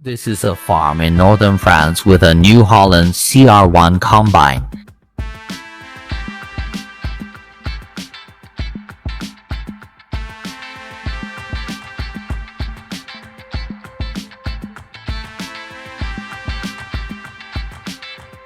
This is a farm in northern France with a New Holland CR1 combine.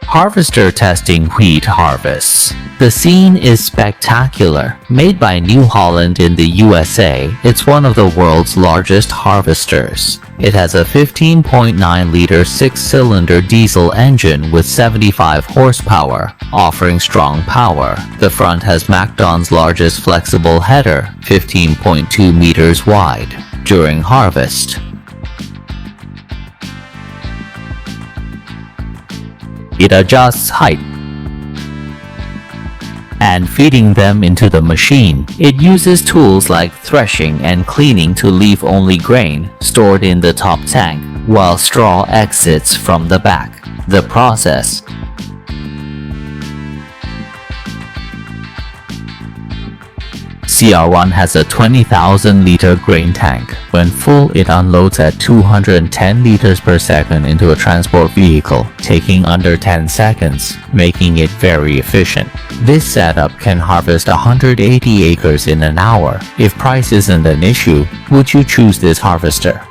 Harvester testing wheat harvests. The scene is spectacular. Made by New Holland in the USA, it's one of the world's largest harvesters. It has a 15.9-liter 6-cylinder diesel engine with 75 horsepower, offering strong power. The front has MacDon's largest flexible header, 15.2 meters wide. During harvest, it adjusts height and feeding them into the machine. It uses tools like threshing and cleaning to leave only grain stored in the top tank, while straw exits from the back. The process CR1 has a 20,000-liter grain tank. When full, it unloads at 210 liters per second into a transport vehicle, taking under 10 seconds, making it very efficient. This setup can harvest 180 acres in an hour. If price isn't an issue, would you choose this harvester?